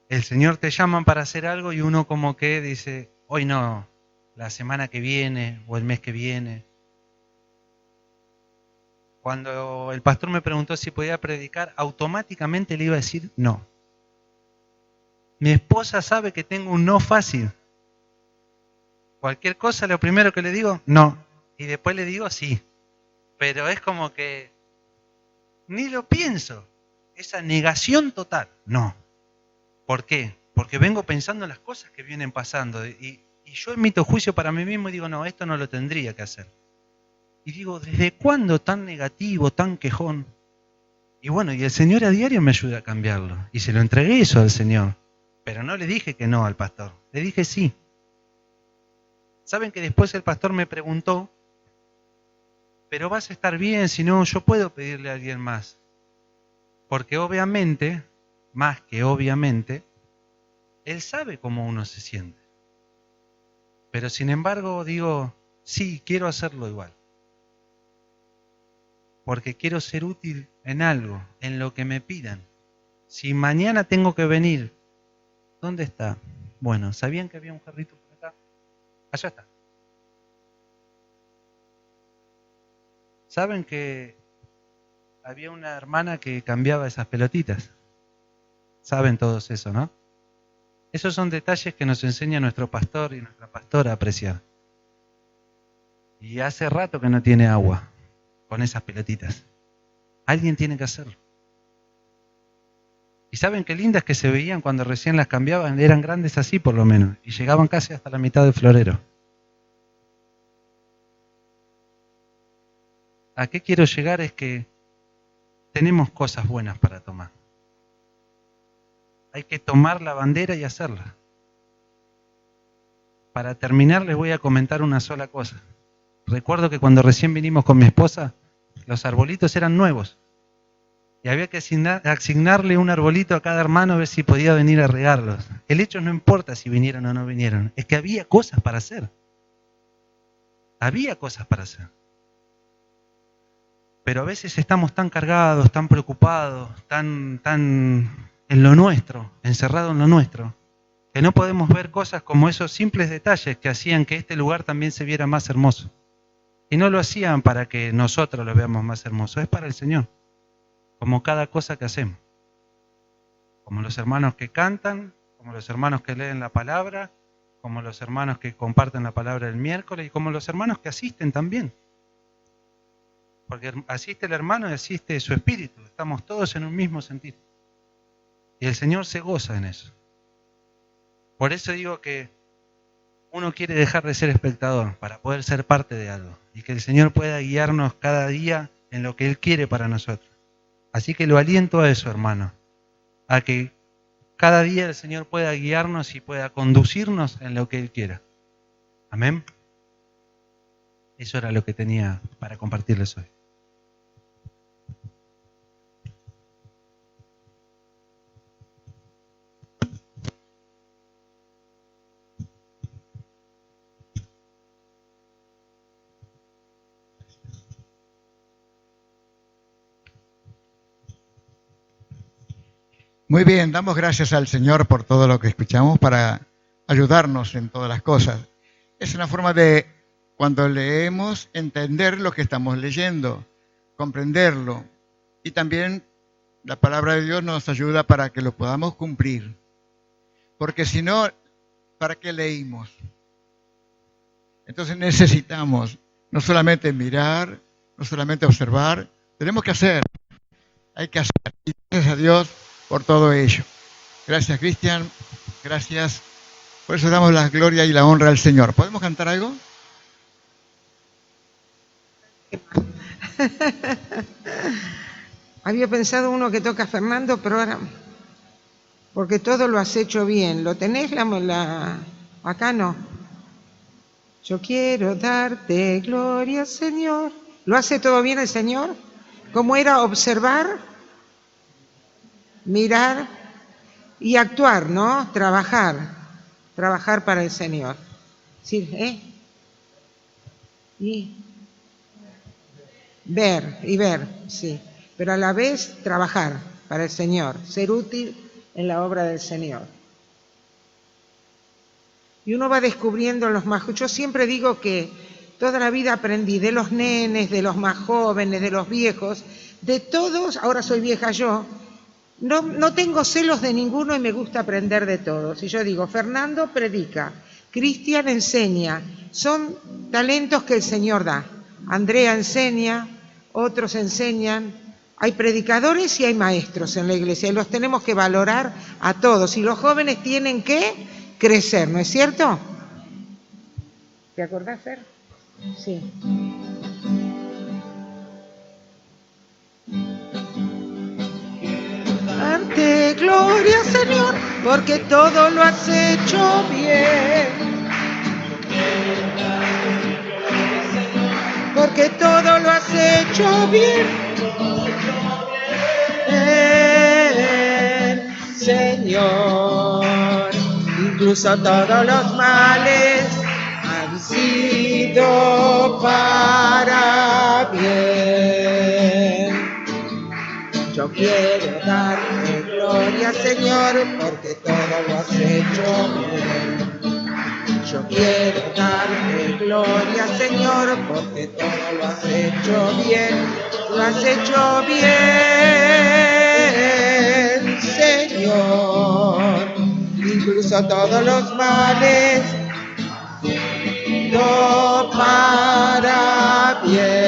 el Señor te llama para hacer algo y uno como que dice, hoy no, la semana que viene o el mes que viene. Cuando el pastor me preguntó si podía predicar, automáticamente le iba a decir no. Mi esposa sabe que tengo un no fácil. Cualquier cosa, lo primero que le digo, no. Y después le digo sí. Pero es como que ni lo pienso. Esa negación total, no. ¿Por qué? Porque vengo pensando en las cosas que vienen pasando y yo emito juicio para mí mismo y digo, no, esto no lo tendría que hacer. Y digo, ¿desde cuándo tan negativo, tan quejón? Y bueno, y el Señor a diario me ayuda a cambiarlo. Y se lo entregué eso al Señor. Pero no le dije que no al pastor, le dije sí. ¿Saben que después el pastor me preguntó, pero vas a estar bien, si no, yo puedo pedirle a alguien más? Porque obviamente, más que obviamente, Él sabe cómo uno se siente. Pero sin embargo digo, sí, quiero hacerlo igual. Porque quiero ser útil en algo, en lo que me pidan. Si mañana tengo que venir, ¿dónde está? Bueno, ¿sabían que había un jarrito por acá? Allá está. ¿Saben que había una hermana que cambiaba esas pelotitas? Saben todos eso, ¿no? Esos son detalles que nos enseña nuestro pastor y nuestra pastora a apreciar. Y hace rato que no tiene agua con esas pelotitas. Alguien tiene que hacerlo. Y saben qué lindas que se veían cuando recién las cambiaban, eran grandes así por lo menos, y llegaban casi hasta la mitad del florero. ¿A qué quiero llegar? Es que tenemos cosas buenas para tomar. Hay que tomar la bandera y hacerla. Para terminar les voy a comentar una sola cosa. Recuerdo que cuando recién vinimos con mi esposa, los arbolitos eran nuevos. Y había que asignarle un arbolito a cada hermano a ver si podía venir a regarlos. El hecho no importa si vinieron o no vinieron, es que había cosas para hacer. Había cosas para hacer. Pero a veces estamos tan cargados, tan preocupados, tan en lo nuestro, encerrados en lo nuestro, que no podemos ver cosas como esos simples detalles que hacían que este lugar también se viera más hermoso. Y no lo hacían para que nosotros lo veamos más hermoso, es para el Señor. Como cada cosa que hacemos. Como los hermanos que cantan, como los hermanos que leen la palabra, como los hermanos que comparten la palabra el miércoles y como los hermanos que asisten también. Porque asiste el hermano y asiste su espíritu. Estamos todos en un mismo sentido. Y el Señor se goza en eso. Por eso digo que uno quiere dejar de ser espectador para poder ser parte de algo y que el Señor pueda guiarnos cada día en lo que Él quiere para nosotros. Así que lo aliento a eso, hermano, a que cada día el Señor pueda guiarnos y pueda conducirnos en lo que Él quiera. Amén. Eso era lo que tenía para compartirles hoy. Muy bien, damos gracias al Señor por todo lo que escuchamos para ayudarnos en todas las cosas. Es una forma de, cuando leemos, entender lo que estamos leyendo, comprenderlo. Y también la palabra de Dios nos ayuda para que lo podamos cumplir. Porque si no, ¿para qué leímos? Entonces necesitamos no solamente mirar, no solamente observar, tenemos que hacer, hay que hacer. Y gracias a Dios por todo ello. Gracias, Cristian. Gracias. Por eso damos la gloria y la honra al Señor. ¿Podemos cantar algo? Había pensado uno que toca Fernando, pero ahora, porque todo lo has hecho bien. ¿Lo tenés? Acá no. Yo quiero darte gloria, Señor. ¿Lo hace todo bien el Señor? ¿Cómo era observar, mirar y actuar, ¿no? Trabajar para el Señor. Sí, Y ver, sí. Pero a la vez trabajar para el Señor, ser útil en la obra del Señor. Y uno va descubriendo los más... Yo siempre digo que toda la vida aprendí de los nenes, de los más jóvenes, de los viejos, de todos, ahora soy vieja yo, no tengo celos de ninguno y me gusta aprender de todos. Y yo digo, Fernando predica, Cristian enseña, son talentos que el Señor da. Andrea enseña, otros enseñan. Hay predicadores y hay maestros en la iglesia y los tenemos que valorar a todos. Y los jóvenes tienen que crecer, ¿no es cierto? ¿Te acordás, Fer? Sí. Darte gloria, Señor, porque todo lo has hecho bien. Porque todo lo has hecho bien. Señor, incluso todos los males han sido para bien. Yo quiero darte gloria, Señor, porque todo lo has hecho bien. Yo quiero darte gloria, Señor, porque todo lo has hecho bien. Lo has hecho bien, Señor. Incluso todos los males, no para bien.